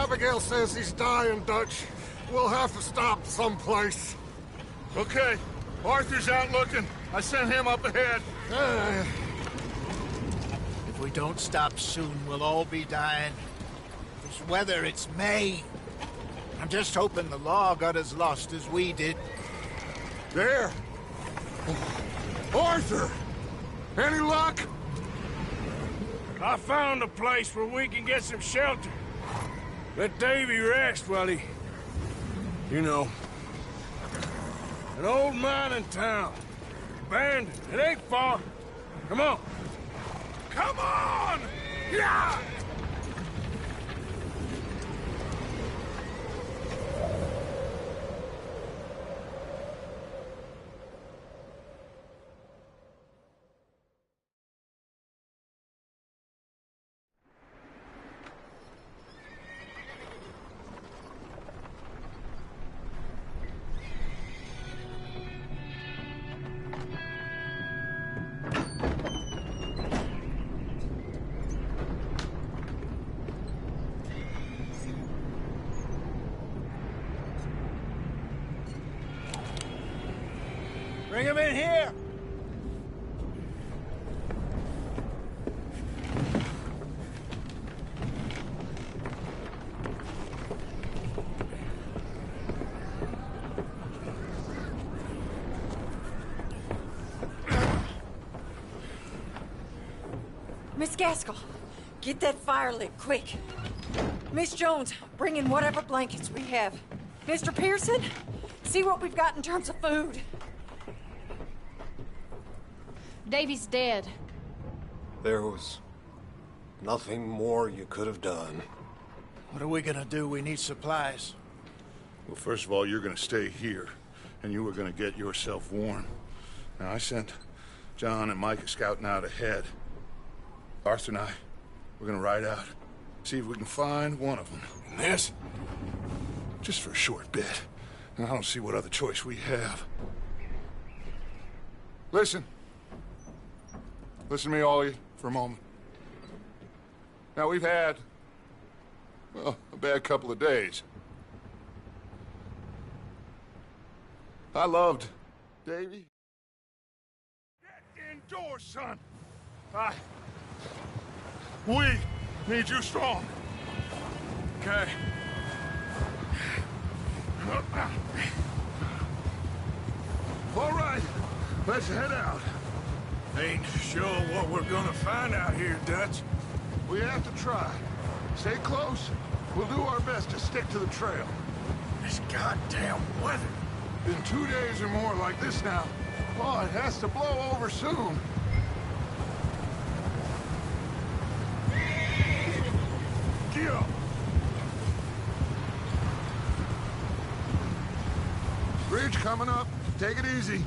Abigail says he's dying, Dutch. We'll have to stop someplace. Okay. Arthur's out looking. I sent him up ahead. If we don't stop soon, we'll all be dying. This weather, it's May. I'm just hoping the law got as lost as we did. There. Arthur! Any luck? I found a place where we can get some shelter. Let Davy rest while he... You know. An old mining town. Abandoned. It ain't far. Come on. Come on! Yeah! Bring him in here! Miss Gaskell, get that fire lit, quick. Miss Jones, bring in whatever blankets we have. Mr. Pearson, see what we've got in terms of food. Davy's dead. There was nothing more you could have done. What are we gonna do? We need supplies. Well, first of all, you're gonna stay here, and you are gonna get yourself warm. Now, I sent John and Micah scouting out ahead. Arthur and I, we're gonna ride out, see if we can find one of them. And this, just for a short bit. And I don't see what other choice we have. Listen. Listen to me, all of you, for a moment. Now, we've had, well, a bad couple of days. I loved Davy. Get indoors, son. We need you strong. Okay. All right, let's head out. Ain't sure what we're gonna find out here, Dutch. We have to try. Stay close. We'll do our best to stick to the trail. This goddamn weather. Been 2 days or more like this now. Oh, it has to blow over soon. Get up. Bridge coming up. Take it easy.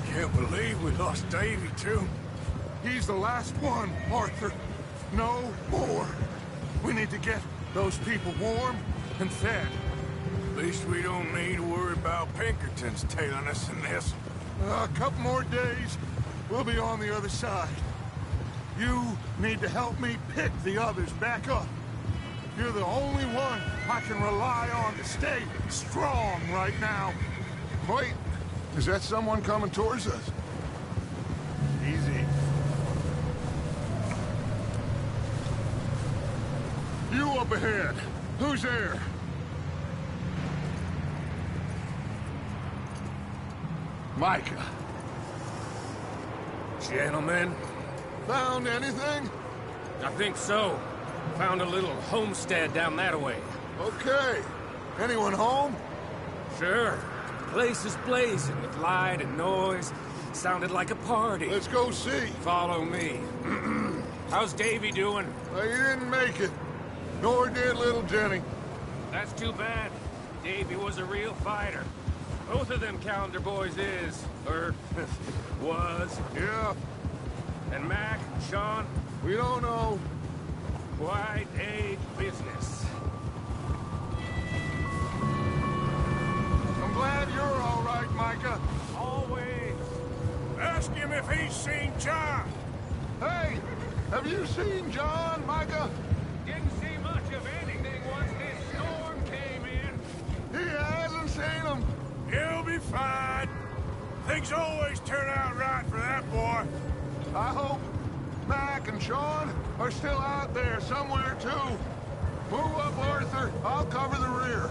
Can't believe we lost Davy, too. He's the last one, Arthur. No more. We need to get those people warm and fed. At least we don't need to worry about Pinkertons tailing us in this. A couple more days, we'll be on the other side. You need to help me pick the others back up. You're the only one I can rely on to stay strong right now. Wait, is that someone coming towards us? Easy. You up ahead. Who's there? Micah. Gentlemen, Found anything? I think so. Found a little homestead down that way. Okay. Anyone home? Sure. Place is blazing with light and noise. Sounded like a party. Let's go see. Follow me. How's Davy doing? Well, he didn't make it. Nor did little Jenny. That's too bad. Davy was a real fighter. Both of them calendar boys is, or was. Yeah, And Mac, Sean, we don't know. quite a business. I'm glad you're all right, Micah. Always. Ask him if he's seen John. Hey, have you seen John, Micah? Didn't see much of anything once this storm came in. He hasn't seen him. He'll be fine. Things always turn out right for that boy. I hope Mac and Sean are still out there somewhere, too. Move up, Arthur. I'll cover the rear.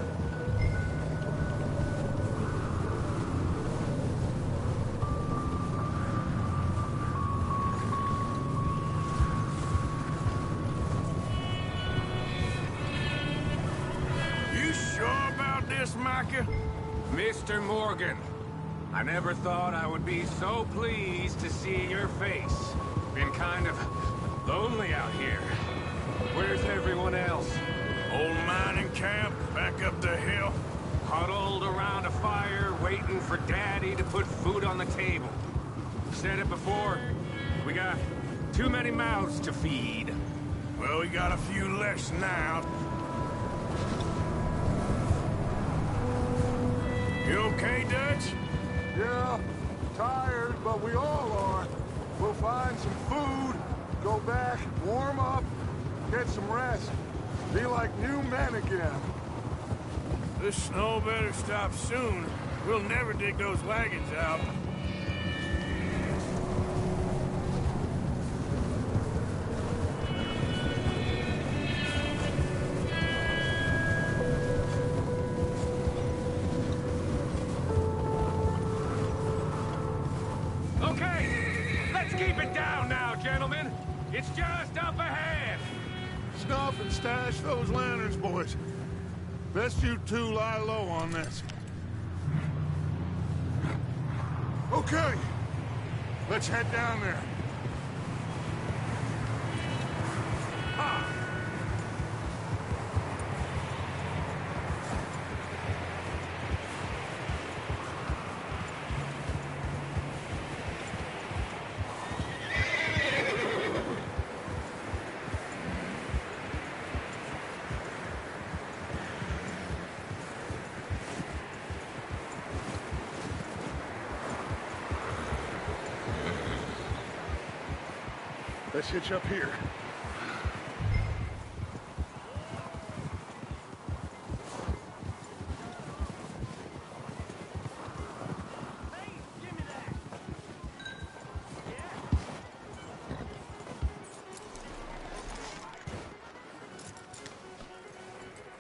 You sure about this, Micah? Mr. Morgan, I never thought I would be so pleased to see your face. Been kind of lonely out here. Where's everyone else? Old mining camp, back up the hill. Huddled around a fire, waiting for Daddy to put food on the table. Said it before, we got too many mouths to feed. Well, we got a few less now. You okay, Dutch? Yeah, tired, but we all are. We'll find some food, go back, warm up, get some rest. Be like new men again. This snow better stop soon. We'll never dig those wagons out. keep it down now, gentlemen. It's just up ahead. Snuff and stash those lanterns, boys. Best you two lie low on this. Okay. Let's head down there. Let's hitch up here.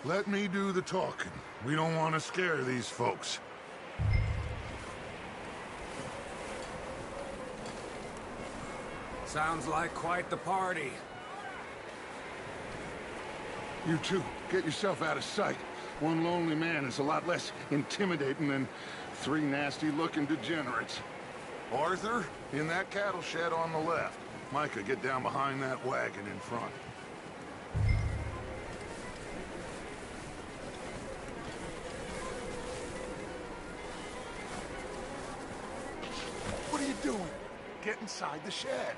Let me do the talking. We don't want to scare these folks. Sounds like quite the party. You two, get yourself out of sight. One lonely man is a lot less intimidating than three nasty-looking degenerates. Arthur, in that cattle shed on the left. Micah, get down behind that wagon in front. What are you doing? Get inside the shed.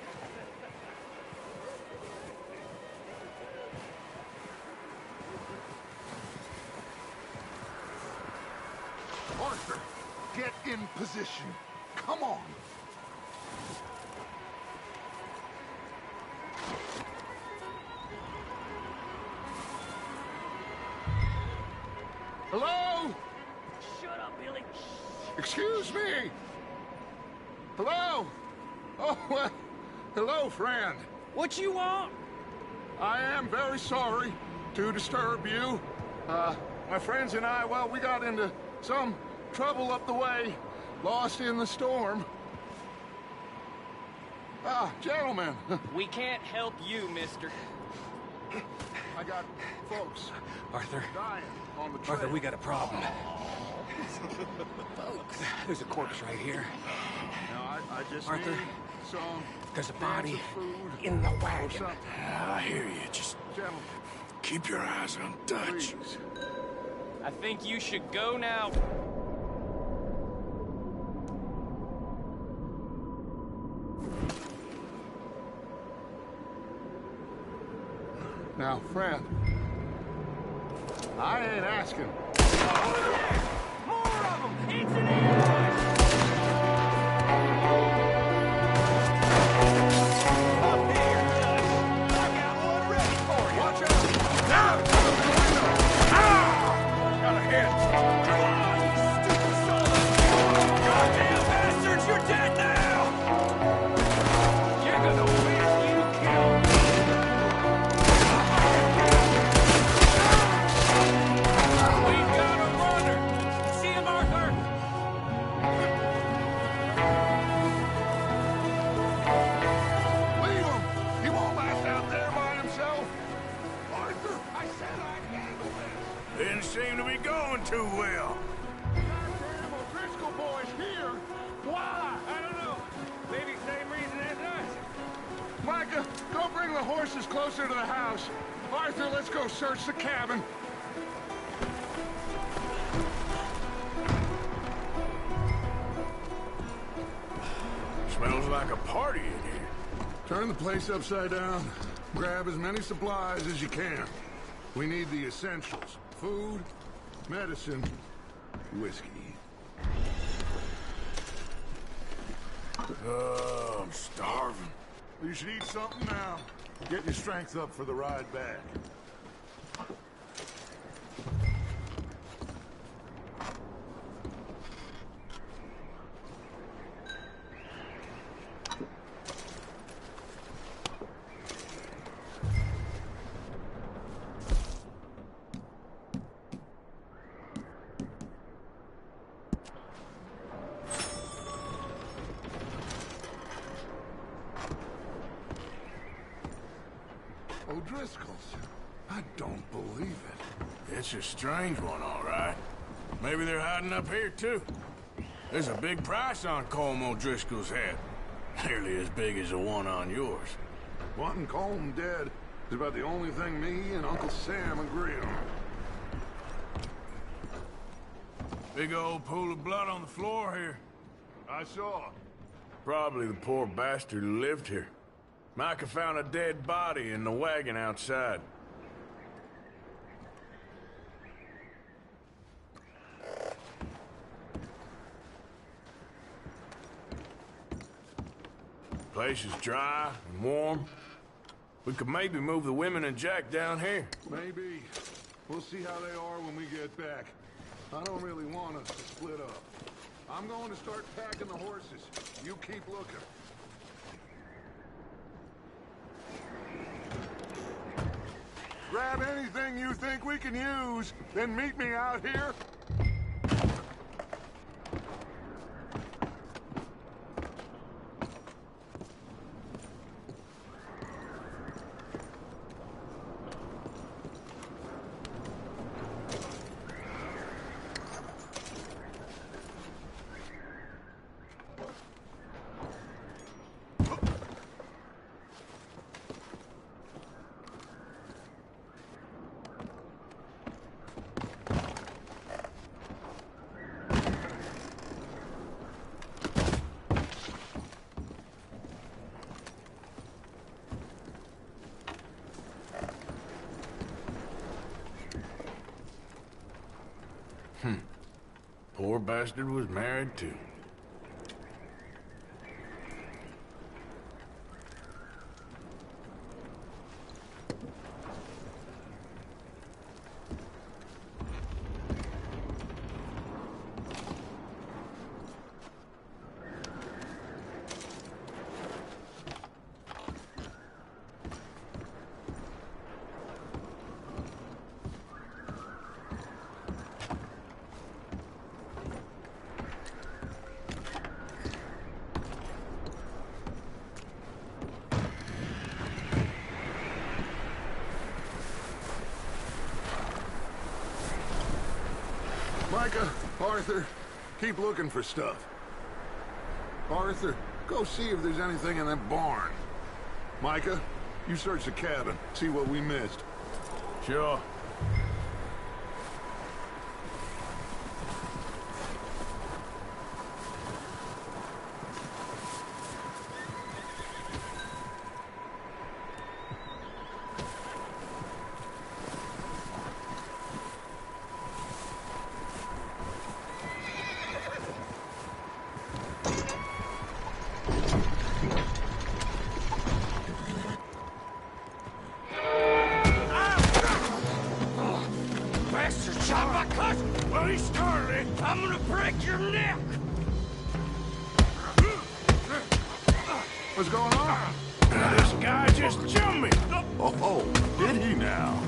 Arthur, get in position. Come on. Hello? Shut up, Billy. Excuse me. Hello? Oh, well, hello, friend. What you want? I am very sorry to disturb you. My friends and I, well, we got into some trouble up the way, lost in the storm. Gentlemen. We can't help you, mister. I got folks Arthur, dying on the trail. Arthur, we got a problem. Folks, there's a corpse right here. Now, I just Arthur, need some there's a body cans of food in the or wagon. something. I hear you. Just Gentlemen, keep your eyes on Dutch. please. I think you should go now. Now, friend, I ain't asking. More of them! It's an ambush! Up here, Dutch! I got one ready for you! Watch out! Now! Got a hit. Come on, you stupid son of a... Goddamn bastards, you're dead now! You're gonna wish you killed me! We've got a runner! See him, Arthur? Leave him! He won't last out there by himself! Arthur, I said I'd handle this! Didn't seem to be going too well. Goddamn O'Driscoll boys here! Why? I don't know. Maybe same reason as us. Micah, go bring the horses closer to the house. Arthur, let's go search the cabin. Smells like a party in here. Turn the place upside down. Grab as many supplies as you can. We need the essentials. Food, medicine, whiskey. I'm starving. You should eat something now. Get your strength up for the ride back. O'Driscolls. I don't believe it. It's a strange one, all right. Maybe they're hiding up here, too. There's a big price on Colm O'Driscoll's head. Nearly as big as the one on yours. Wanting Colm dead is about the only thing me and Uncle Sam agree on. Big old pool of blood on the floor here. I saw. Probably the poor bastard who lived here. Micah found a dead body in the wagon outside. Place is dry and warm. We could maybe move the women and Jack down here. Maybe. We'll see how they are when we get back. I don't really want us to split up. I'm going to start packing the horses. You keep looking. Grab anything you think we can use, then meet me out here. Poor bastard was married too. Micah, Arthur, keep looking for stuff. Arthur, go see if there's anything in that barn. Micah, you search the cabin, see what we missed. Sure. I'm gonna break your neck! What's going on? This guy just jumped me! Oh, did he now?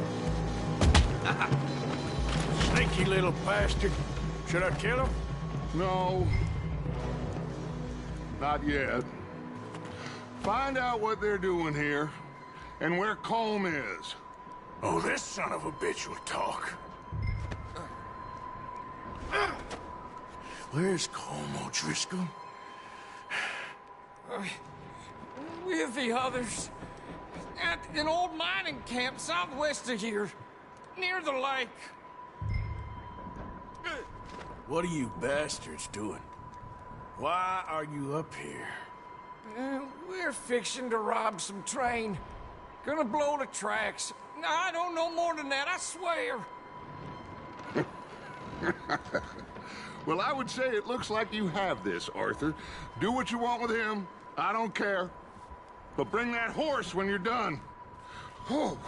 Sneaky little bastard. Should I kill him? No. Not yet. Find out what they're doing here, and where Colm is. Oh, this son of a bitch will talk. Where's Colm O'Driscoll? With the others. At an old mining camp southwest of here. Near the lake. What are you bastards doing? Why are you up here? We're fixing to rob some train. Gonna blow the tracks. I don't know more than that, I swear. Well, I would say it looks like you have this, Arthur. Do what you want with him. I don't care. But bring that horse when you're done. Oh.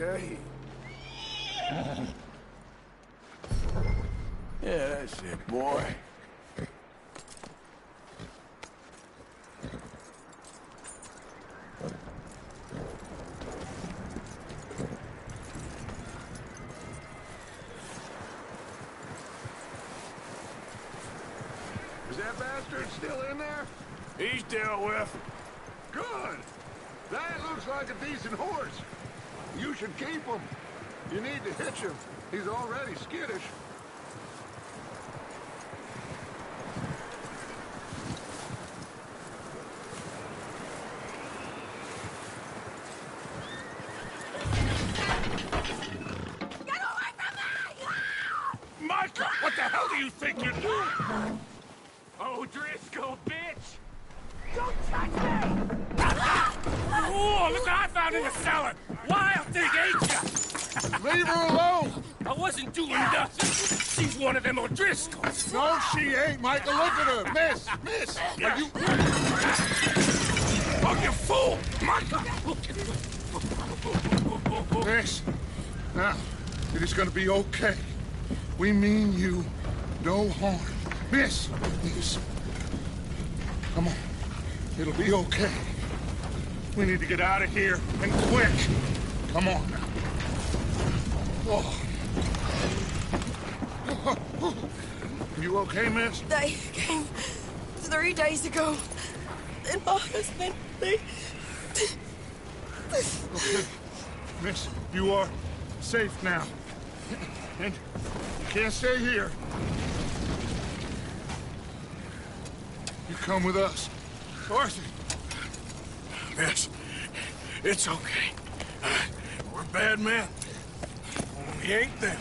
okay. Yeah, that's it, boy. Is that bastard still in there? He's dealt with. Good. That looks like a decent horse. You should keep him. You need to hitch him. He's already skittish. Micah, what the hell do you think you're doing? Oh, Driscoll, bitch! Don't touch me! Oh, look what I found in the cellar! Wild thing, ain't ya? Leave her alone! I wasn't doing nothing. She's one of them O'Driscolls. No, she ain't, Micah. Look at her. Miss, are you... Oh, you fool! Micah! Miss, now, it is gonna be okay. We mean you no harm. Miss, come on. It'll be okay. We need to get out of here, and quick. Come on now. Oh. You okay, miss? They came 3 days ago. And my husband, they... Okay. Miss, you are safe now. And you can't stay here. You come with us. Arthur. Miss, it's okay. We're bad men. We ain't them.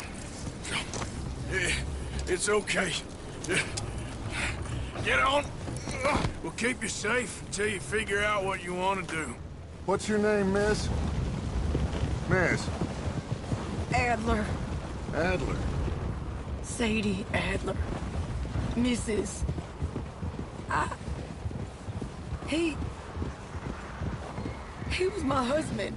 It's okay. Get on. We'll keep you safe until you figure out what you want to do. What's your name, miss? Miss. Adler. Adler. Sadie Adler. Mrs. He was my husband.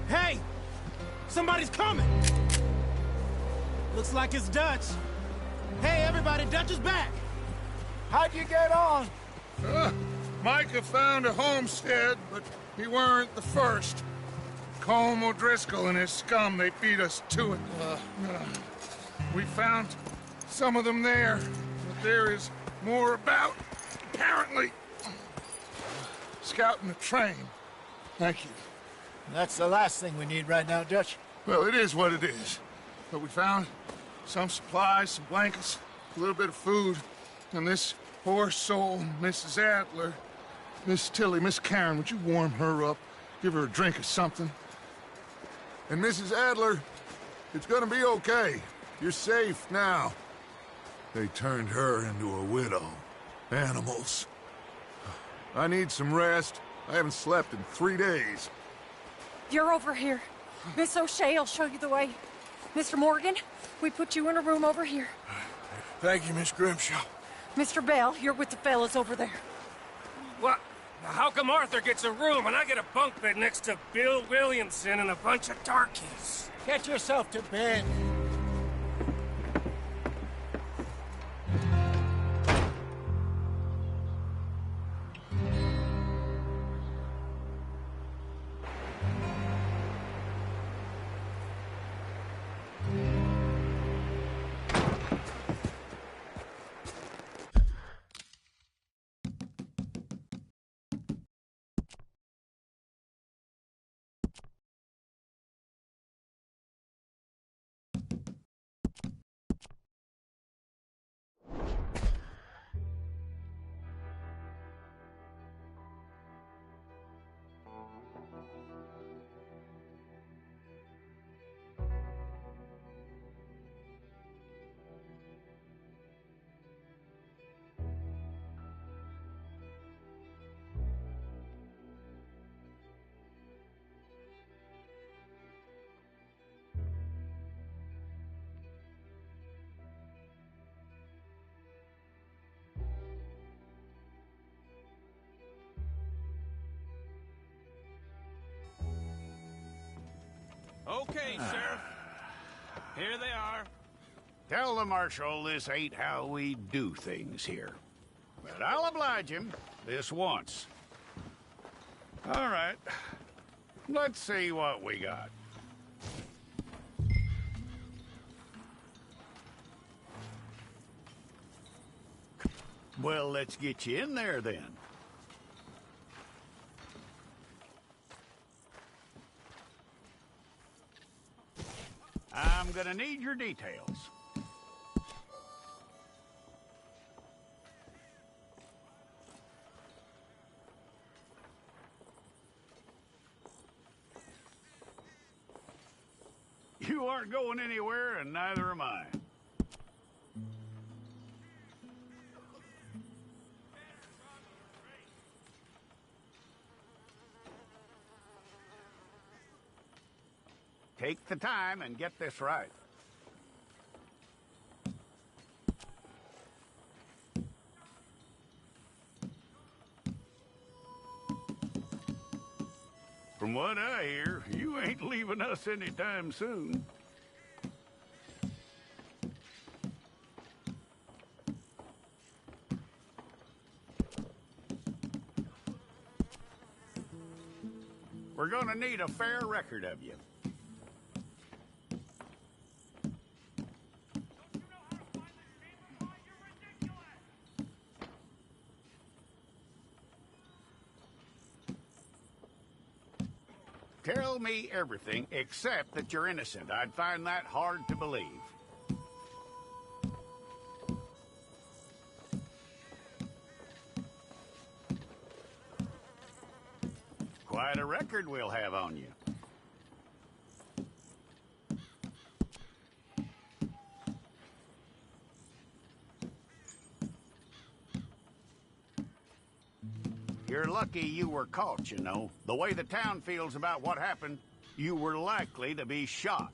Hey! Somebody's coming! Looks like it's Dutch. Hey, everybody, Dutch is back! How'd you get on? Micah found a homestead, but he weren't the first. Colm O'Driscoll and his scum, they beat us to it. We found some of them there, but there is more about, apparently. Scouting the train. Thank you. That's the last thing we need right now, Dutch. Well, it is what it is. But we found some supplies, some blankets, a little bit of food, and this poor soul, Mrs. Adler, Miss Tilly, Miss Karen, would you warm her up? Give her a drink or something? And Mrs. Adler, it's gonna be okay. You're safe now. They turned her into a widow. Animals. I need some rest. I haven't slept in 3 days. You're over here. Miss O'Shea will show you the way. Mr. Morgan, we put you in a room over here. Thank you, Miss Grimshaw. Mr. Bell, you're with the fellas over there. What? How come Arthur gets a room and I get a bunk bed next to Bill Williamson and a bunch of darkies? Get yourself to bed. Okay, Sheriff. Here they are. Tell the Marshal this ain't how we do things here. But I'll oblige him this once. All right. Let's see what we got. Well, let's get you in there then. I'm gonna need your details. You aren't going anywhere, and neither am I. Take the time and get this right. From what I hear, you ain't leaving us anytime soon. We're gonna need a fair record of you. Tell me everything except that you're innocent. I'd find that hard to believe. Quite a record we'll have on you. You're lucky you were caught, you know. The way the town feels about what happened, you were likely to be shot.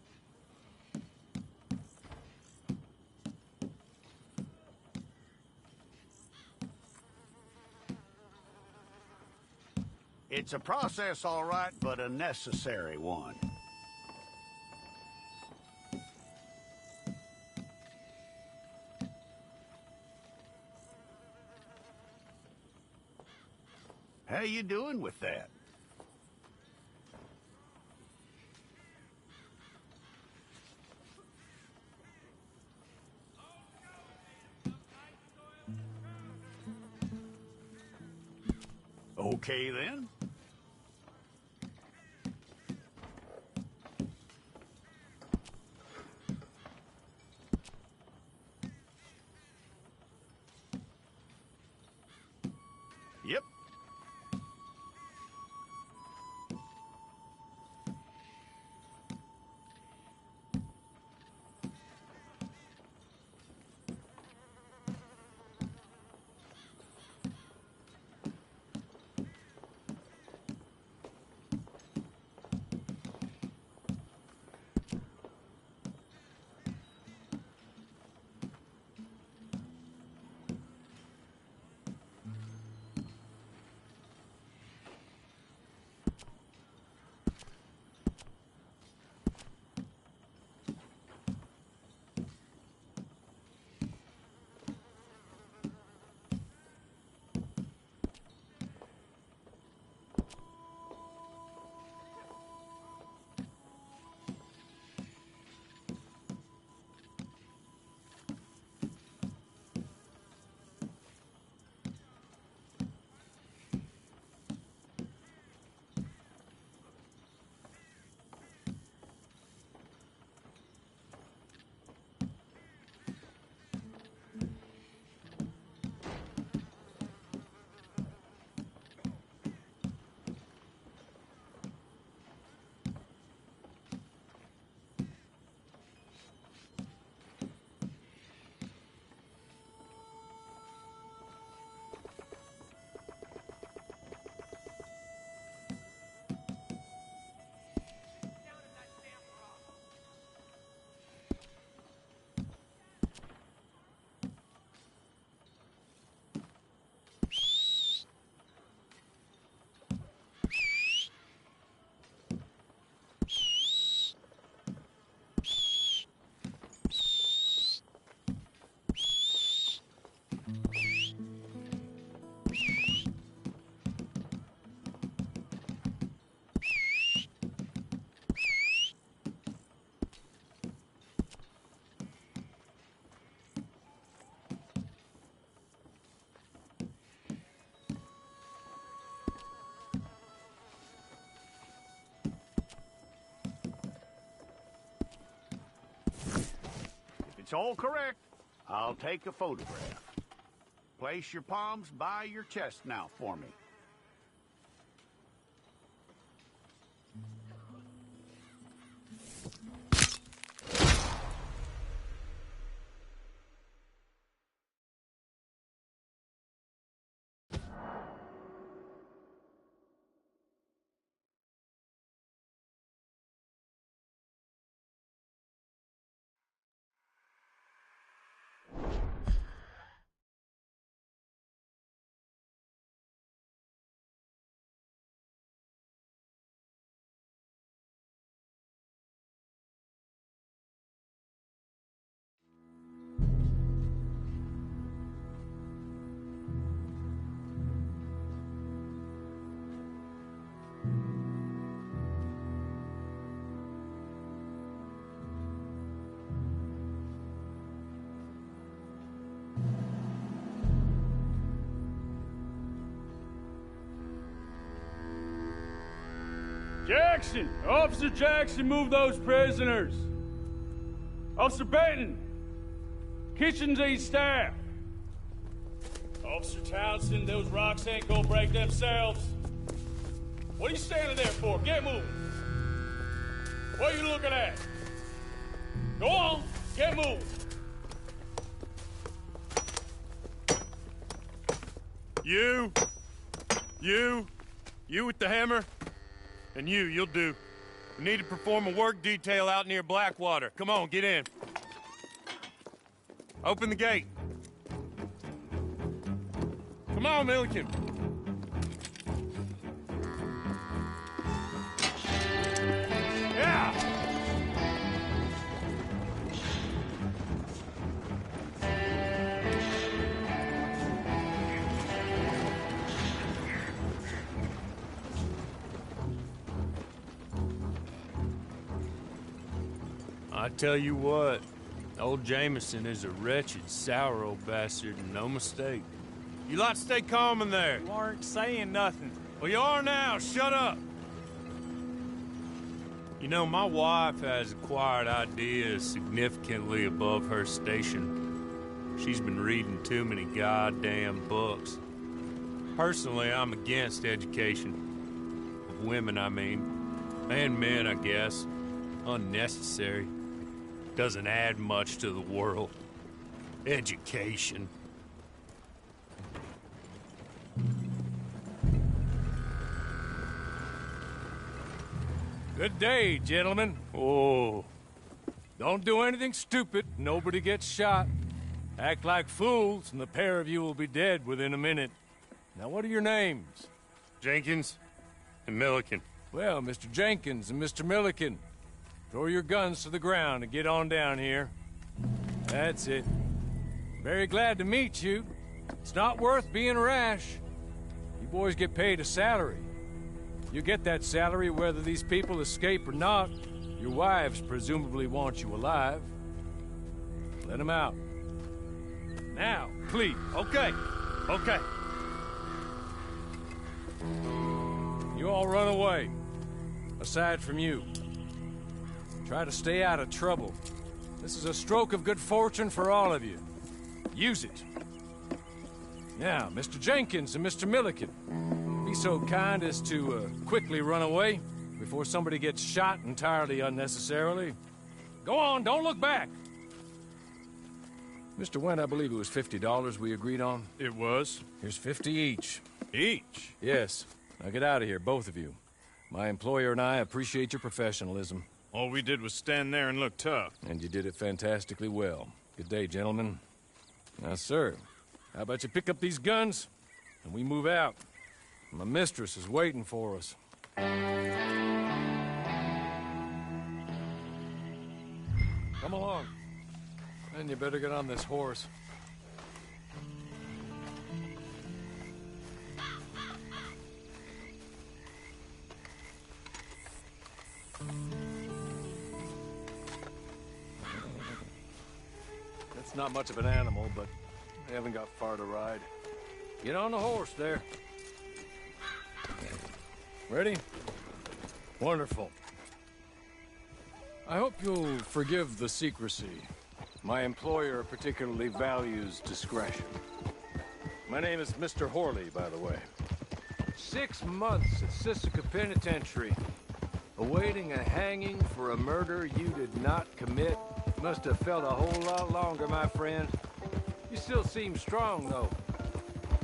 It's a process, all right, but a necessary one. How you doing with that? Okay, then. Yep. That's all correct. I'll take a photograph. Place your palms by your chest now for me. Jackson! Officer Jackson, move those prisoners! Officer Benton! Kitchens aid staff! Officer Townsend, those rocks ain't gonna break themselves. What are you standing there for? Get moving! What are you looking at? Go on, get moving! You with the hammer? And you'll do. We need to perform a work detail out near Blackwater. Come on, get in. Open the gate. Come on, Milliken. Yeah! I tell you what, old Jameson is a wretched, sour old bastard, and no mistake. You lot stay calm in there. You aren't saying nothing. Well, you are now. Shut up. You know, my wife has acquired ideas significantly above her station. She's been reading too many goddamn books. Personally, I'm against education. Of women, I mean. And men, I guess. Unnecessary. Doesn't add much to the world. Education. Good day, gentlemen. Oh. Don't do anything stupid. Nobody gets shot. Act like fools, and the pair of you will be dead within a minute. Now, what are your names? Jenkins and Milliken. Well, Mr. Jenkins and Mr. Milliken, throw your guns to the ground and get on down here. That's it. Very glad to meet you. It's not worth being rash. You boys get paid a salary. You get that salary whether these people escape or not. Your wives presumably want you alive. Let them out. Now, please. Okay. Okay. You all run away. Aside from you. Try to stay out of trouble. This is a stroke of good fortune for all of you. Use it. Now, Mr. Jenkins and Mr. Milliken, be so kind as to quickly run away before somebody gets shot entirely unnecessarily. Go on, don't look back. Mr. Wendt, I believe it was $50 we agreed on. It was. Here's 50 each. Each? Yes. Now get out of here, both of you. My employer and I appreciate your professionalism. All we did was stand there and look tough. And you did it fantastically well. Good day, gentlemen. Now, sir, how about you pick up these guns, and we move out? My mistress is waiting for us. Come along. And you better get on this horse. It's not much of an animal, but they haven't got far to ride. Get on the horse there. Ready? Wonderful. I hope you'll forgive the secrecy. My employer particularly values discretion. My name is Mr. Horley, by the way. 6 months at Sisika Penitentiary, awaiting a hanging for a murder you did not commit. Must have felt a whole lot longer, my friend. You still seem strong, though.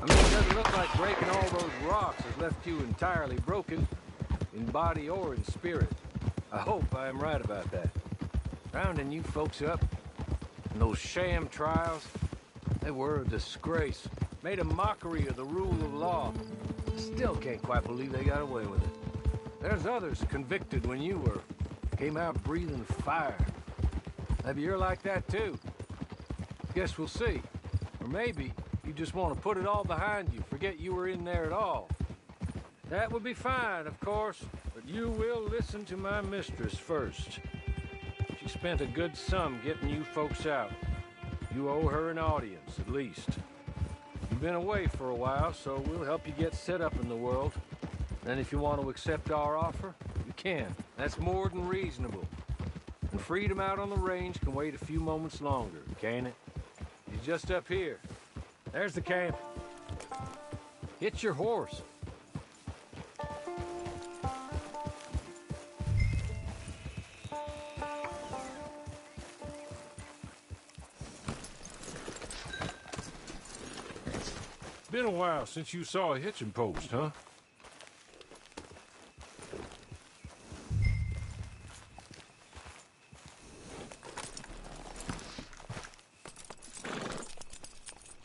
I mean, it doesn't look like breaking all those rocks has left you entirely broken, in body or in spirit. I hope I am right about that. Rounding you folks up, and those sham trials, they were a disgrace. Made a mockery of the rule of law. Still can't quite believe they got away with it. There's others convicted when you were. Came out breathing fire. Maybe you're like that too. Guess we'll see. Or maybe you just want to put it all behind you, forget you were in there at all. That would be fine, of course, but you will listen to my mistress first. She spent a good sum getting you folks out. You owe her an audience, at least. You've been away for a while, so we'll help you get set up in the world. And if you want to accept our offer, you can. That's more than reasonable. And freedom out on the range can wait a few moments longer, can't it? He's just up here. There's the camp. Hit your horse. Been a while since you saw a hitching post, huh?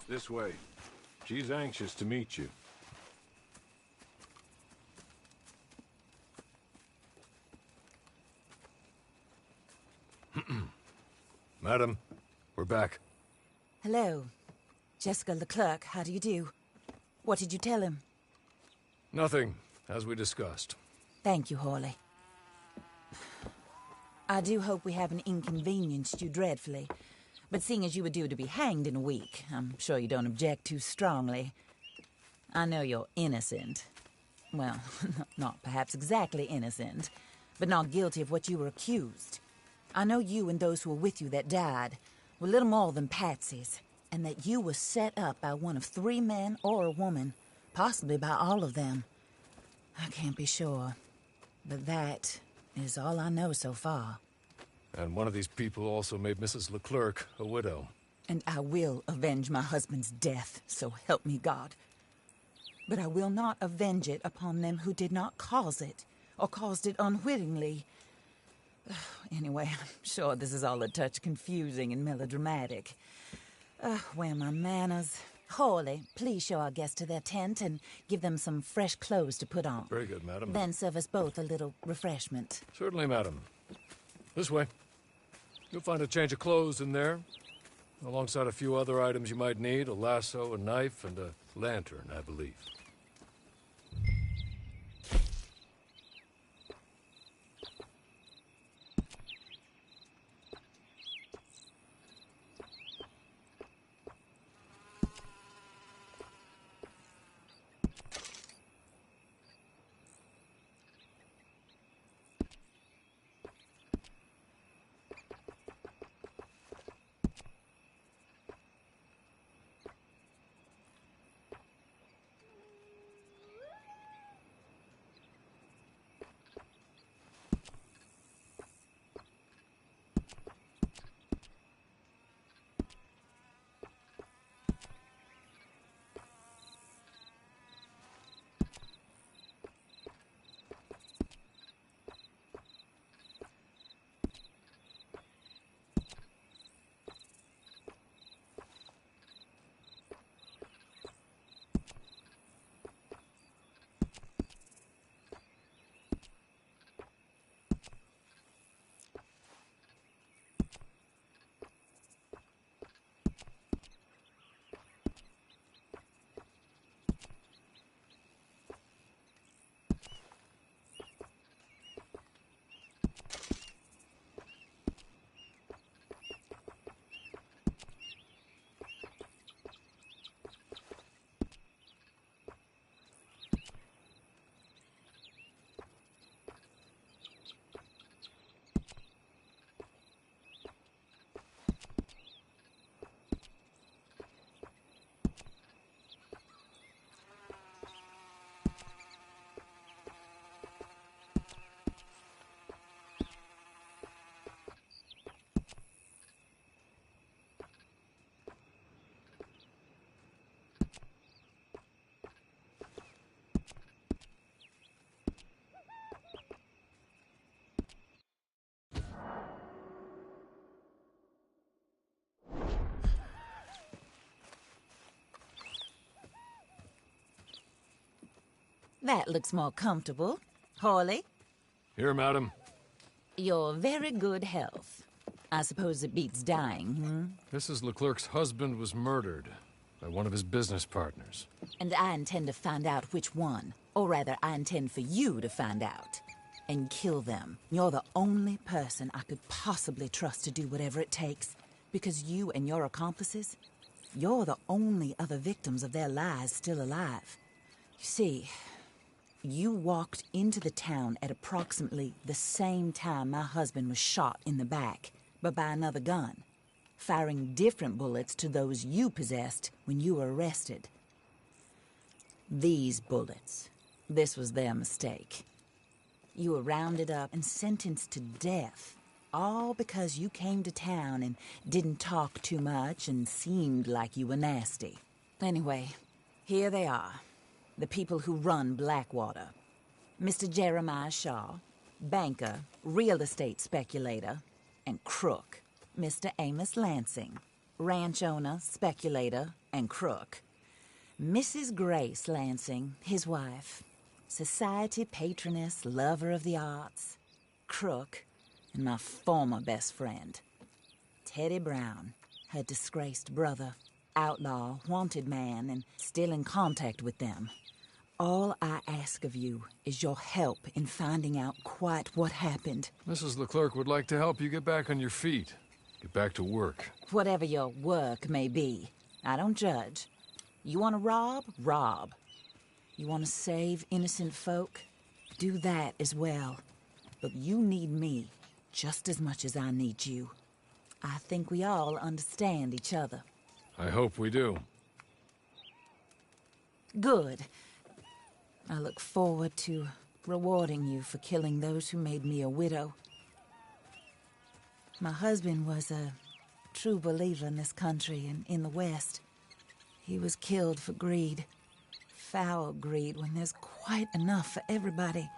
This way. She's anxious to meet you. Madam, we're back. Hello. Jessica Leclerc, how do you do? What did you tell him? Nothing, as we discussed. Thank you, Hawley. I do hope we haven't inconvenienced you dreadfully. But seeing as you were due to be hanged in a week, I'm sure you don't object too strongly. I know you're innocent. Well, not perhaps exactly innocent, but not guilty of what you were accused. I know you and those who were with you that died were little more than patsies, and that you were set up by one of 3 men or a woman, possibly by all of them. I can't be sure, but that is all I know so far. And one of these people also made Mrs. Leclerc a widow. And I will avenge my husband's death, so help me God. But I will not avenge it upon them who did not cause it, or caused it unwittingly. Anyway, I'm sure this is all a touch confusing and melodramatic. Where are my manners? Hawley, please show our guests to their tent and give them some fresh clothes to put on. Very good, madam. Then serve us both a little refreshment. Certainly, madam. This way. You'll find a change of clothes in there, alongside a few other items you might need, a lasso, a knife, and a lantern, I believe. That looks more comfortable. Hawley, Here, madam. your very good health. I suppose it beats dying, Mrs. Leclerc's husband was murdered by one of his business partners. And I intend to find out which one. Or rather, I intend for you to find out. And kill them. You're the only person I could possibly trust to do whatever it takes. Because you and your accomplices, you're the only other victims of their lies still alive. You see, you walked into the town at approximately the same time my husband was shot in the back, but by another gun, firing different bullets to those you possessed when you were arrested. These bullets, this was their mistake. You were rounded up and sentenced to death, all because you came to town and didn't talk too much and seemed like you were nasty. Anyway, here they are, the people who run Blackwater. Mr. Jeremiah Shaw, banker, real estate speculator, and crook. Mr. Amos Lansing, ranch owner, speculator, and crook. Mrs. Grace Lansing, his wife, society patroness, lover of the arts, crook, and my former best friend. Teddy Brown, her disgraced brother, outlaw, wanted man, and still in contact with them. All I ask of you is your help in finding out quite what happened. Mrs. Leclerc would like to help you get back on your feet. Get back to work. Whatever your work may be, I don't judge. You want to rob? Rob. You want to save innocent folk? Do that as well. But you need me just as much as I need you. I think we all understand each other. I hope we do. Good. I look forward to rewarding you for killing those who made me a widow. My husband was a true believer in this country and in the West. He was killed for greed. Foul greed when there's quite enough for everybody.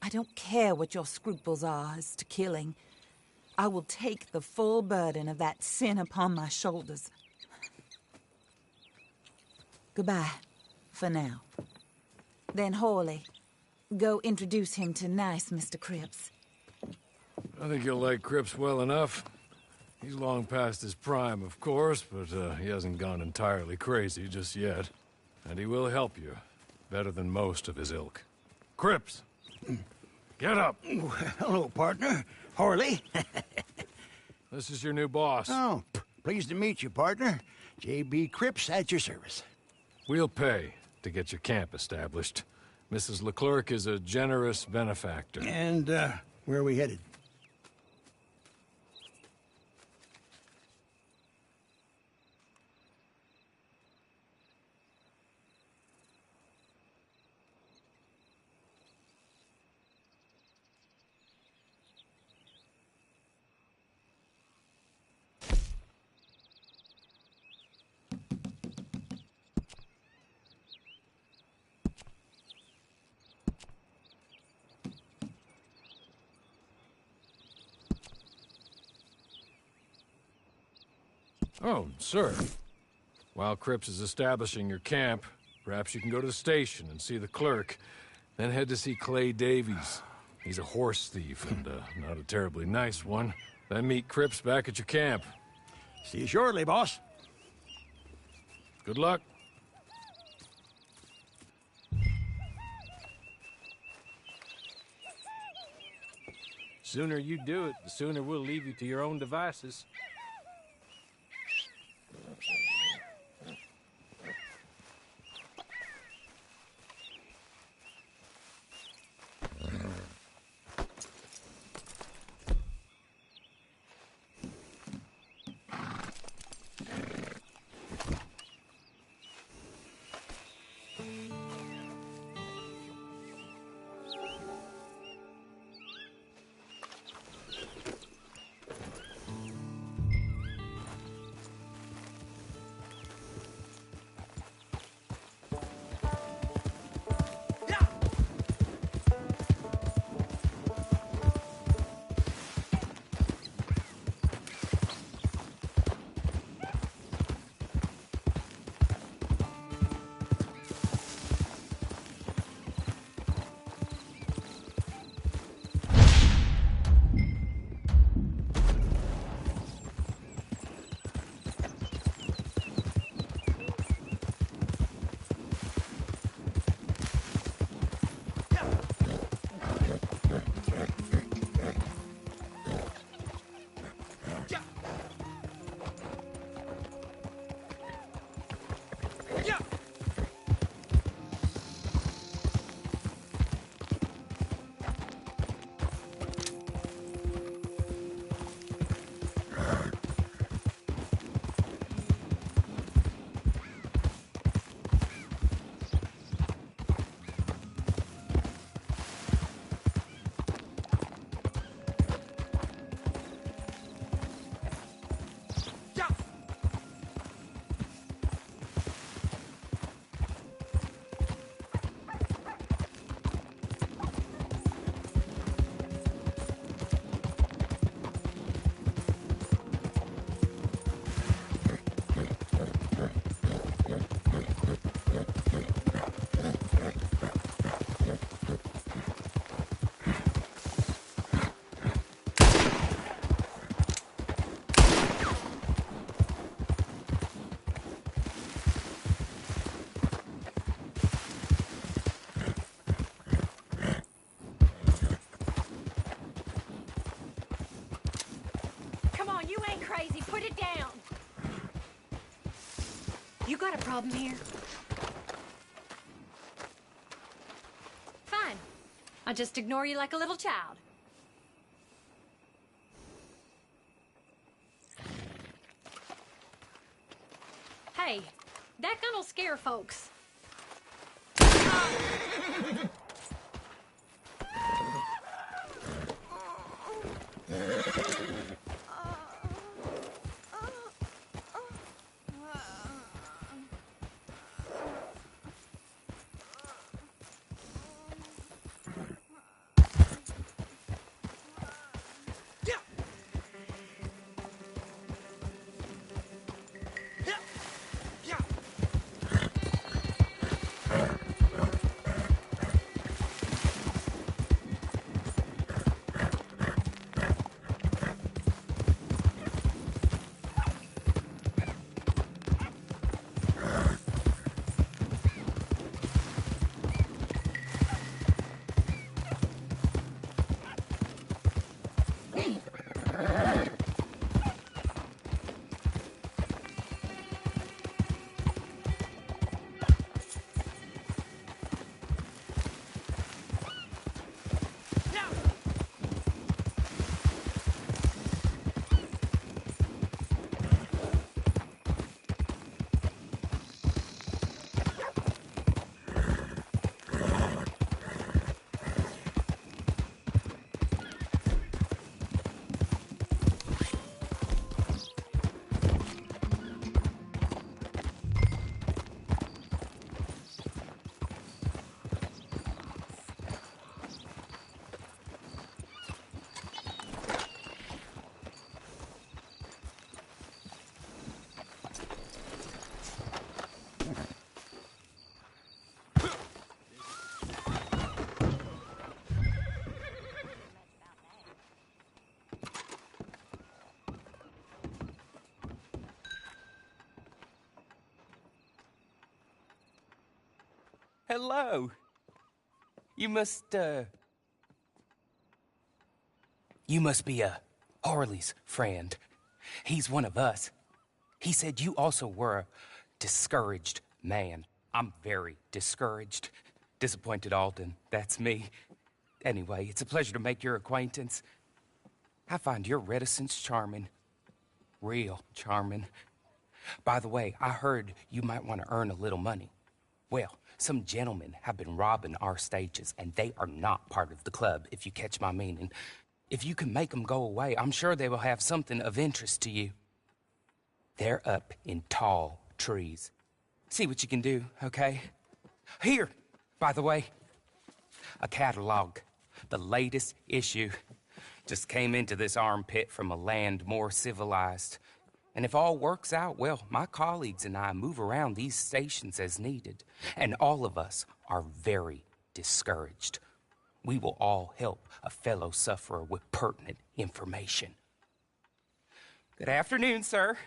I don't care what your scruples are as to killing. I will take the full burden of that sin upon my shoulders. Goodbye, for now. Then Hawley, go introduce him to nice Mr. Cripps. I think you'll like Cripps well enough. He's long past his prime, of course, but he hasn't gone entirely crazy just yet. And he will help you, better than most of his ilk. Cripps! Get up! Hello, partner. Hawley. This is your new boss. Oh, pleased to meet you, partner. J.B. Cripps at your service. We'll pay to get your camp established. Mrs. Leclerc is a generous benefactor. And, where are we headed? Oh, sir. While Cripps is establishing your camp, perhaps you can go to the station and see the clerk, then head to see Clay Davies. He's a horse thief, and not a terribly nice one. Then meet Cripps back at your camp. See you shortly, boss. Good luck. Sooner you do it, the sooner we'll leave you to your own devices. crazy. Put it down. You got a problem here? Fine. I'll just ignore you like a little child. Hey, that gun'll scare folks. Hello. You must be Harley's friend. He's one of us. He said you also were a discouraged man. I'm very discouraged. Disappointed Alden, that's me. Anyway, it's a pleasure to make your acquaintance. I find your reticence charming. Real charming. By the way, I heard you might want to earn a little money. Well, some gentlemen have been robbing our stages, and they are not part of the club, if you catch my meaning. If you can make them go away, I'm sure they will have something of interest to you. They're up in tall trees. See what you can do, okay? Here, by the way, a catalog. The latest issue. Just came into this armpit from a land more civilized. And if all works out, well, my colleagues and I move around these stations as needed. And all of us are very discouraged. We will all help a fellow sufferer with pertinent information. Good afternoon, sir.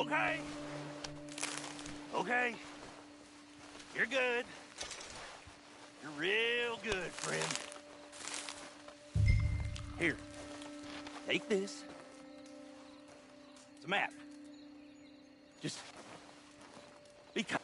Okay. Okay. You're good. You're real good, friend. Here. Take this. It's a map. Just be kind.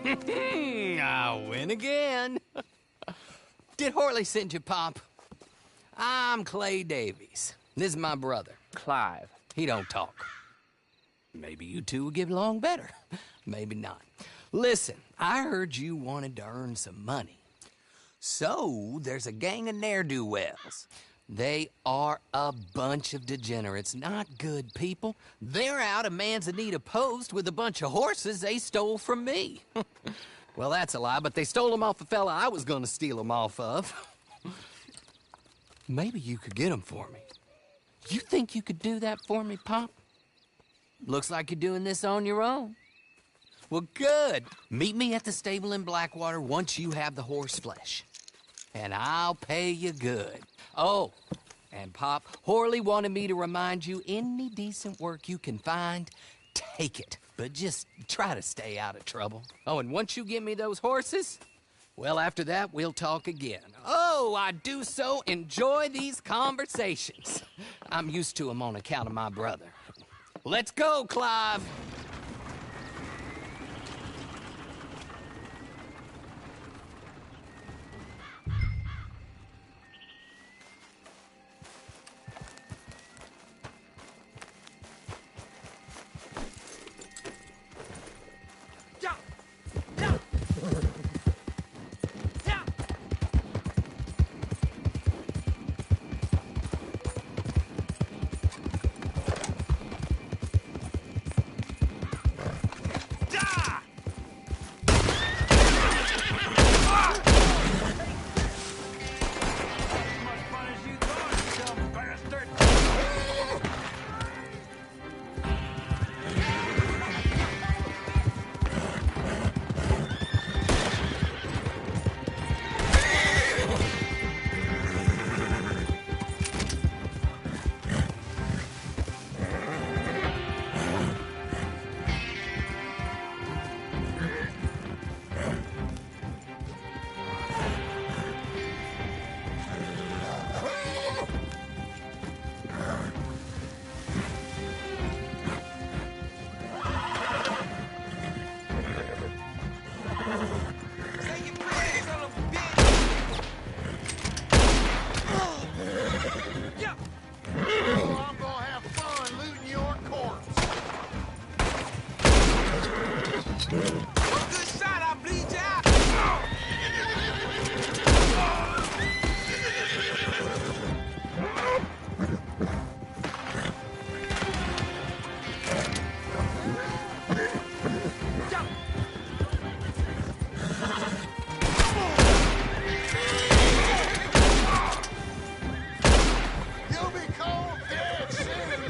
I win again. Did Horley send you, Pop? I'm Clay Davies. This is my brother, Clive. He don't talk. Maybe you two will get along better. Maybe not. Listen, I heard you wanted to earn some money. So, there's a gang of ne'er-do-wells. They are a bunch of degenerates, not good people. They're out of Manzanita Post with a bunch of horses they stole from me. Well, that's a lie, but they stole them off a fella I was gonna steal them off of. Maybe you could get them for me. You think you could do that for me, Pop? Looks like you're doing this on your own. Well, good. Meet me at the stable in Blackwater once you have the horse flesh. And I'll pay you good. Oh, and Pop, Horley wanted me to remind you, any decent work you can find, take it. But just try to stay out of trouble. Oh, and once you give me those horses, well, after that, we'll talk again. Oh, I do so enjoy these conversations. I'm used to them on account of my brother. Let's go, Clive. I'm gonna have fun looting your corpse. One good shot, I'll bleed you out. You'll be cold dead soon.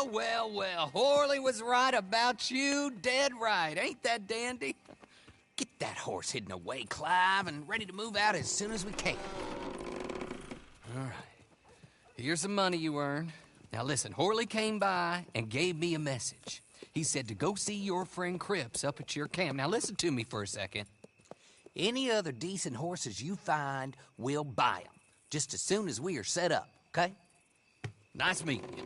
Well, well, well. Horley was right about you. Dead right. Ain't that dandy? Get that horse hidden away, Clive, and ready to move out as soon as we can. All right. Here's the money you earned. Now listen, Horley came by and gave me a message. He said to go see your friend Cripps up at your camp. Now listen to me for a second. Any other decent horses you find, we'll buy them. Just as soon as we are set up, okay? Nice meeting you.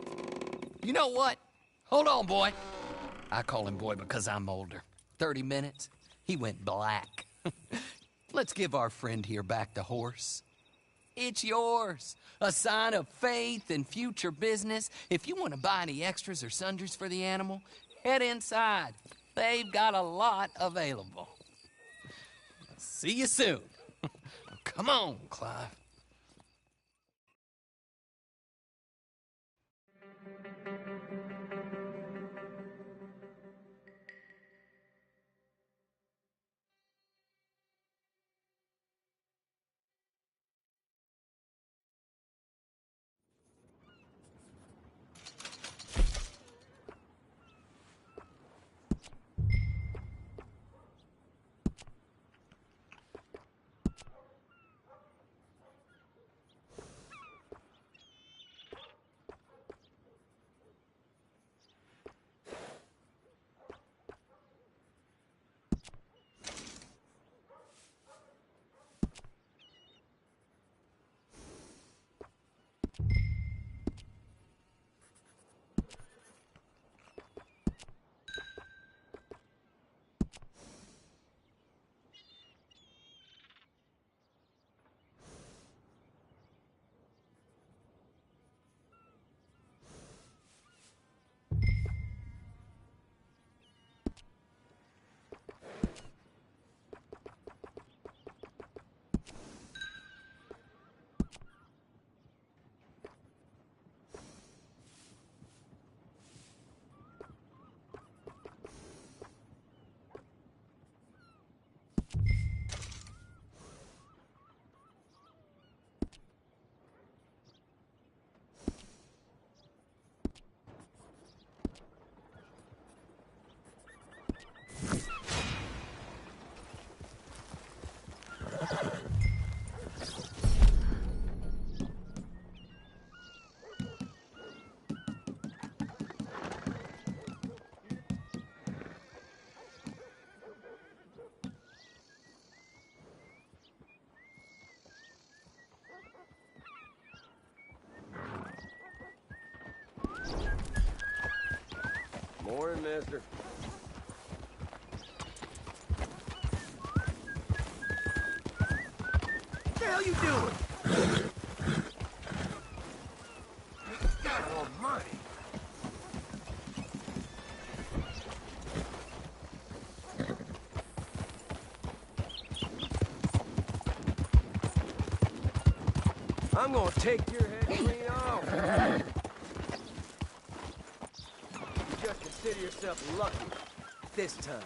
You know what? Hold on, boy. I call him boy because I'm older. 30 minutes, he went black. Let's give our friend here back the horse. It's yours. A sign of faith and future business. If you want to buy any extras or sundries for the animal, head inside. They've got a lot available. See you soon. Come on, Clive. Morning, mister. What the hell you doing? God almighty. I'm gonna take your head clean off. You just consider yourself lucky this time.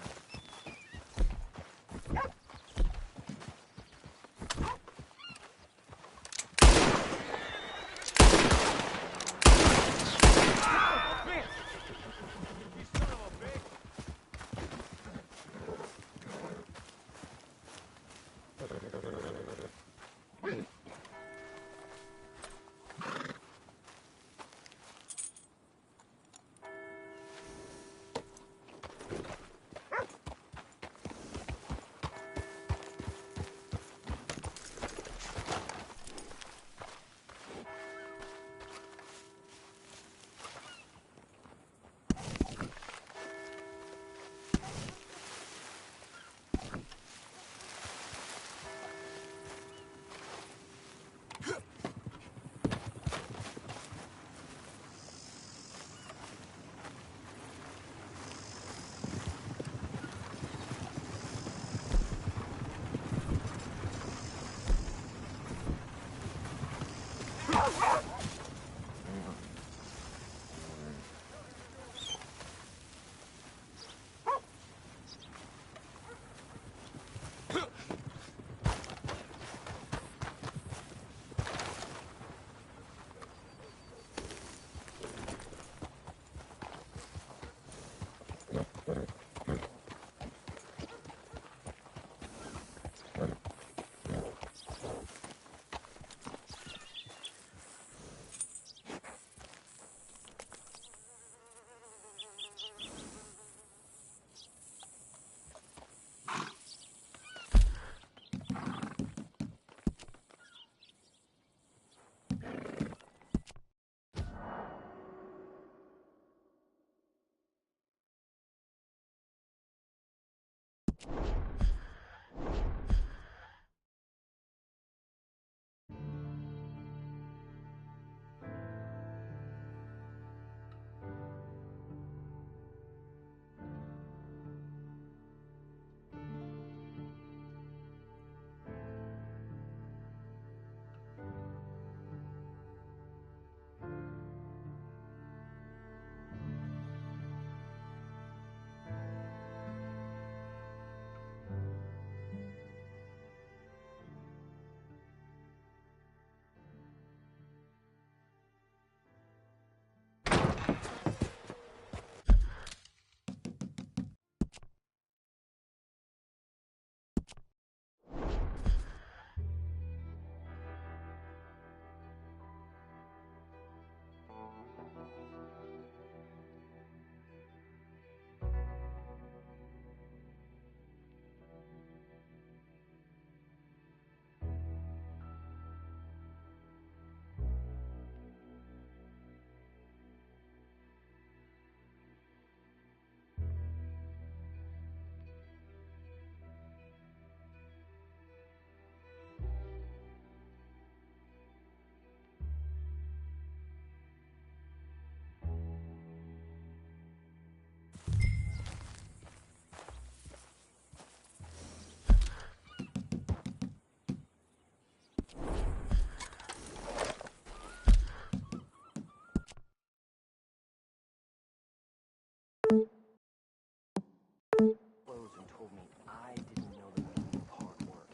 Closed and told me I didn't know the meaning of hard work.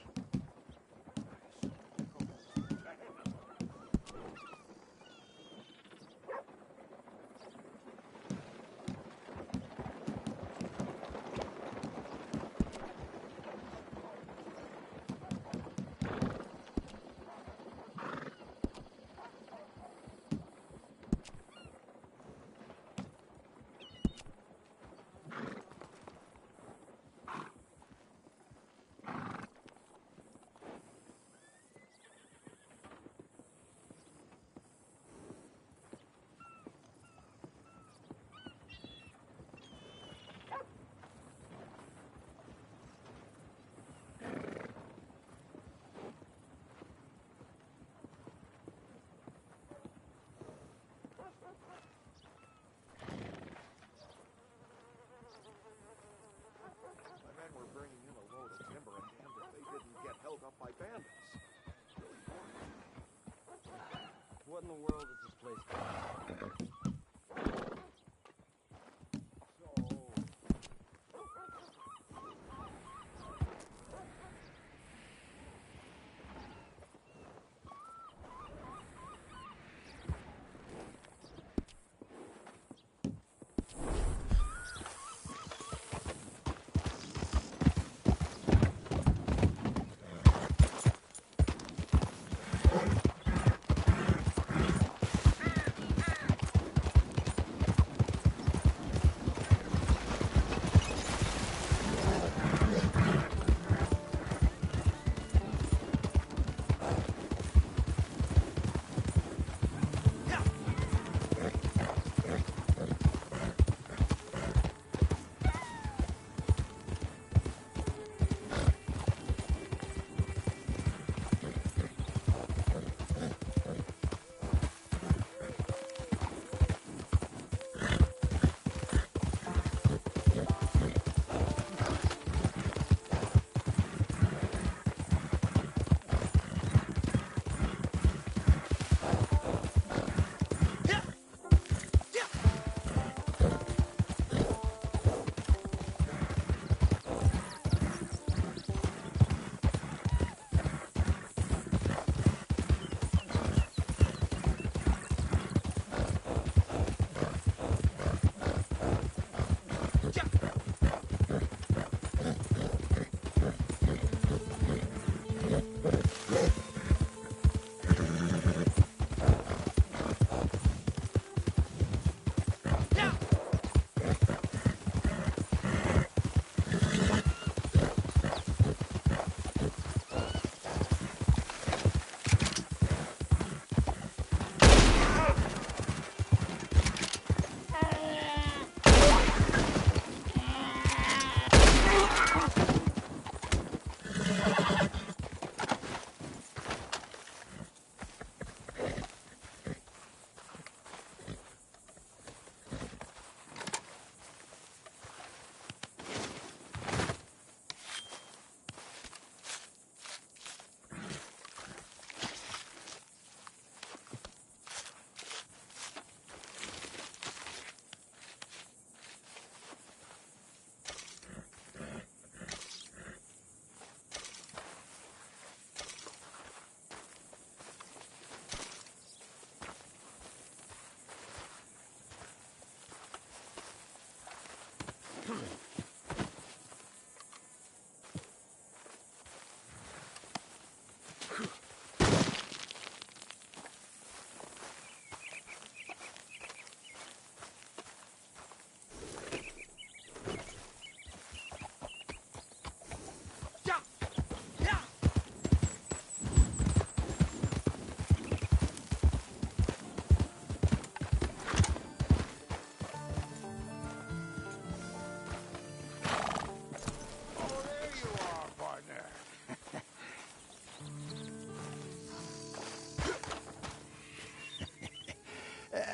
What in the world is this place called?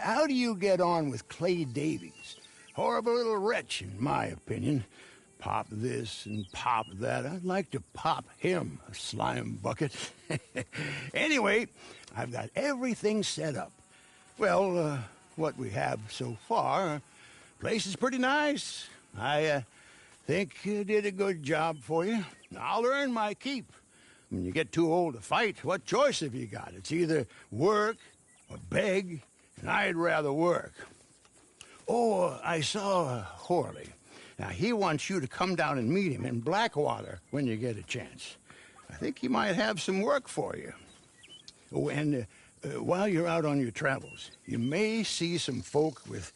how do you get on with Clay Davies? Horrible little wretch, in my opinion. Pop this and pop that. I'd like to pop him, a slime bucket. Anyway, I've got everything set up. Well, what we have so far, place is pretty nice. I think you did a good job for you. I'll earn my keep. When you get too old to fight, what choice have you got? It's either work or beg, and I'd rather work. Oh, I saw Horley. Now, he wants you to come down and meet him in Blackwater when you get a chance. I think he might have some work for you. Oh, and while you're out on your travels, you may see some folk with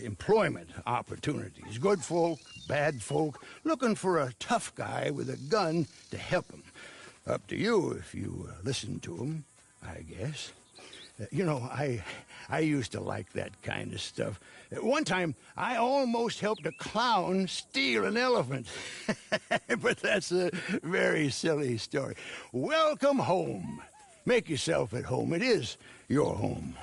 employment opportunities. Good folk, bad folk, looking for a tough guy with a gun to help them. Up to you if you listen to them, I guess. You know, I used to like that kind of stuff. One time, I almost helped a clown steal an elephant. But that's a very silly story. Welcome home. Make yourself at home. It is your home.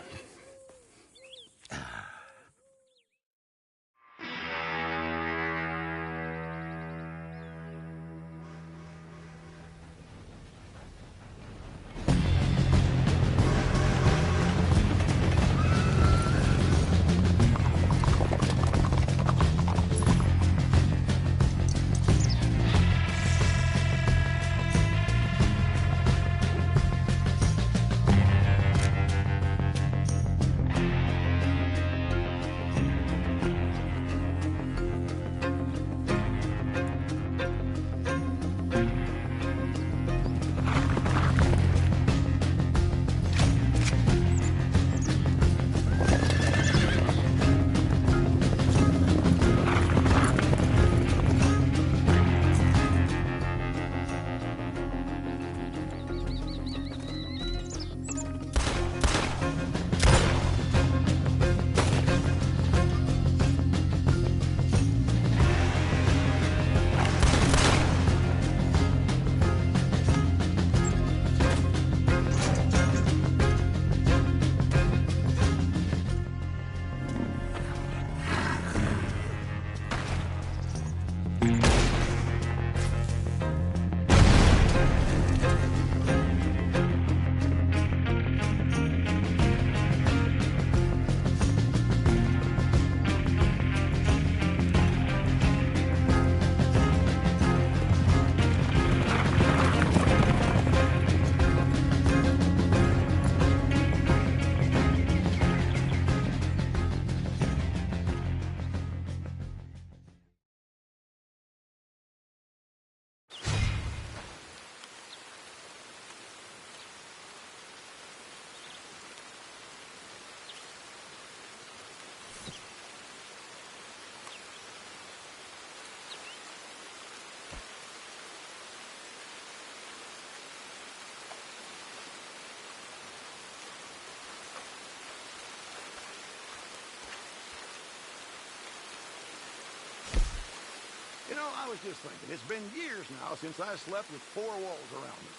You know, I was just thinking, it's been years now since I slept with four walls around me.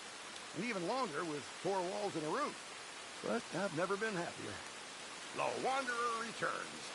And even longer with four walls and a roof. But I've never been happier. The Wanderer returns.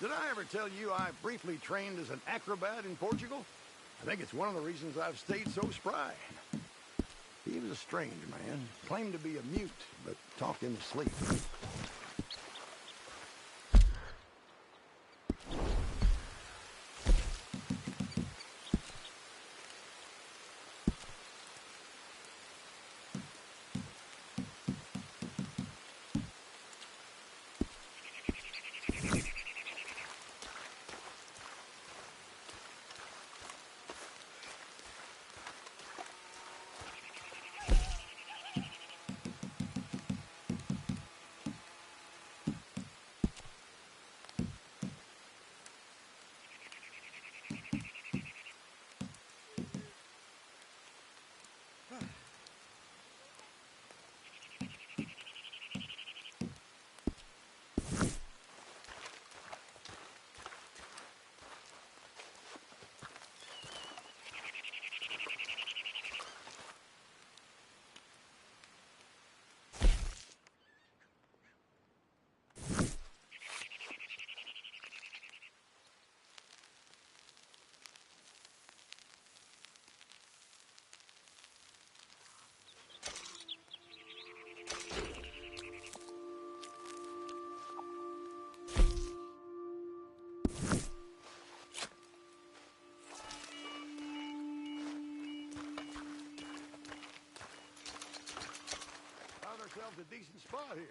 Did I ever tell you I briefly trained as an acrobat in Portugal? I think it's one of the reasons I've stayed so spry. He was a strange man, claimed to be a mute, but talked in his sleep. Found ourselves a decent spot here.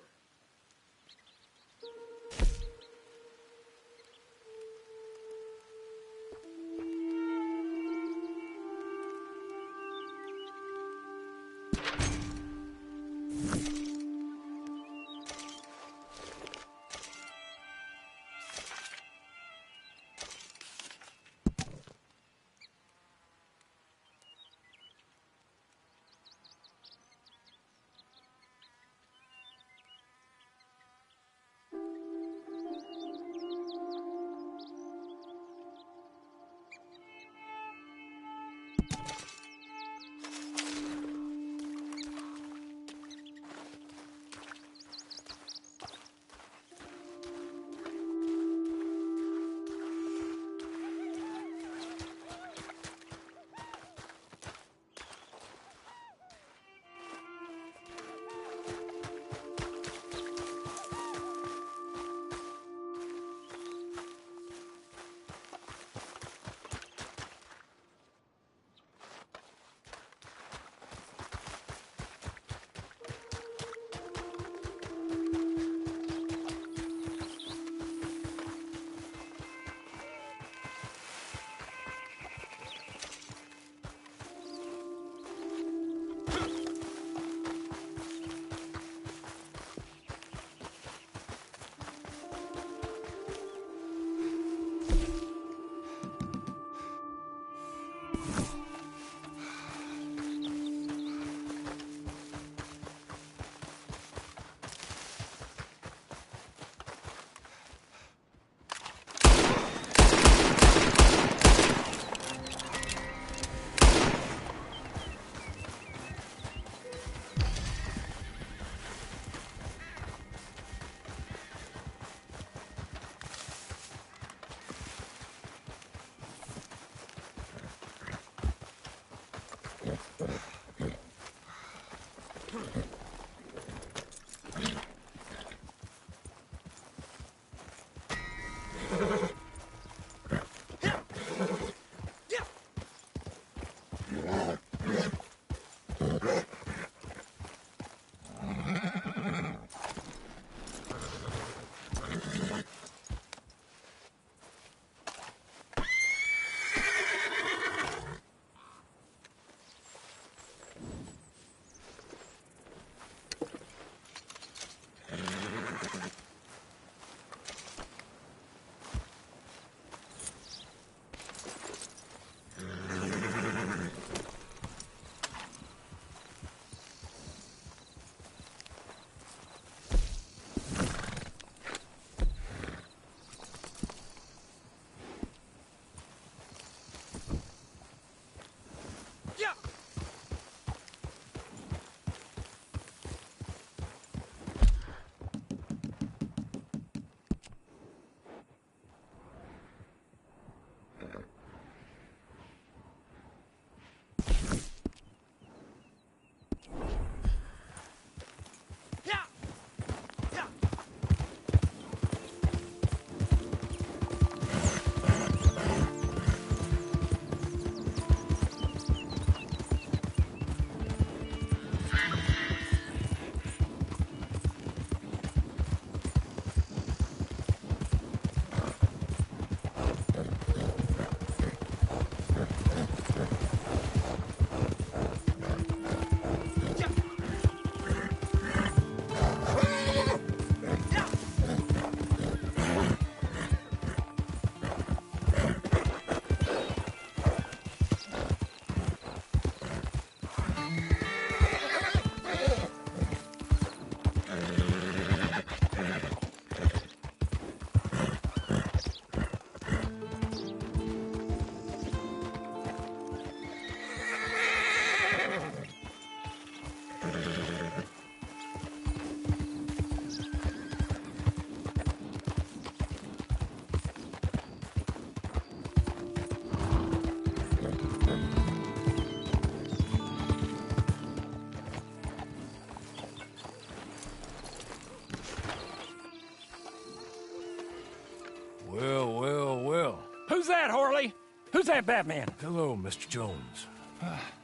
Who's that Batman? Hello, Mr. Jones.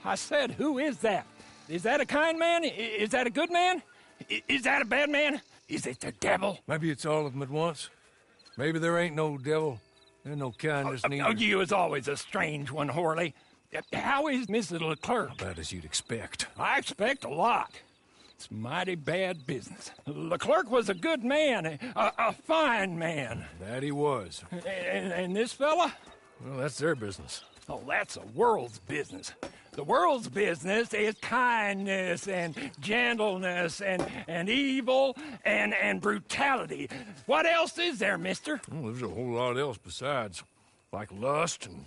I said, who is that? Is that a kind man? Is that a good man? Is that a bad man? Is it the devil? Maybe it's all of them at once. Maybe there ain't no devil. There's no kindness neither. You was always a strange one, Horley. How is Mrs. Leclerc? About as you'd expect. I expect a lot. It's mighty bad business. Leclerc was a good man, a fine man. That he was. And this fella? Well, that's their business. Oh, that's the world's business. The world's business is kindness and gentleness and evil and brutality. What else is there, mister? Well, there's a whole lot else besides. Like lust and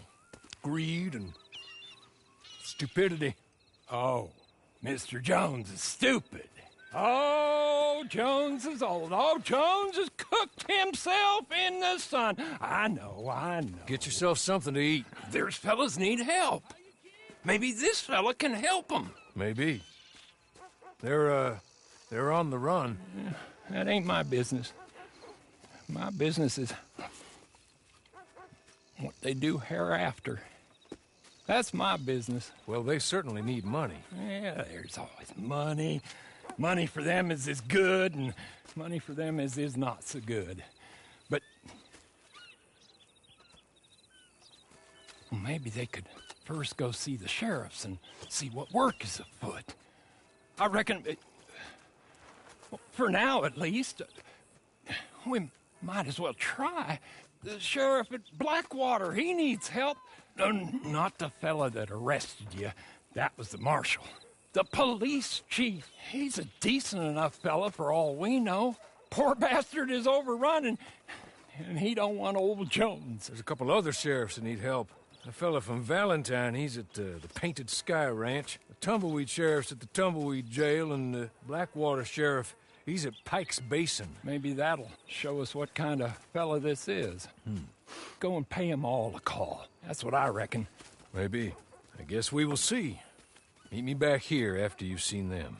greed and stupidity. Oh, Mr. Jones is stupid. Oh, Jones is old. Oh, Jones has cooked himself in the sun. I know. Get yourself something to eat. There's fellas need help. Maybe this fella can help them. Maybe. They're on the run. That ain't my business. My business is what they do hereafter. That's my business. Well, they certainly need money. Yeah, there's always money. Money for them is good, and money for them is not so good. But well, maybe they could first go see the sheriffs and see what work is afoot. I reckon, for now at least, we might as well try. The sheriff at Blackwater, he needs help. Not the fella that arrested you. That was the marshal. The police chief. He's a decent enough fella for all we know. Poor bastard is overrun, and he don't want old Jones. There's a couple other sheriffs that need help. A fella from Valentine, he's at the Painted Sky Ranch. The Tumbleweed sheriff's at the Tumbleweed Jail, and the Blackwater sheriff, he's at Pike's Basin. Maybe that'll show us what kind of fella this is. Go and pay them all a call. That's what I reckon. Maybe. I guess we will see. Meet me back here after you've seen them.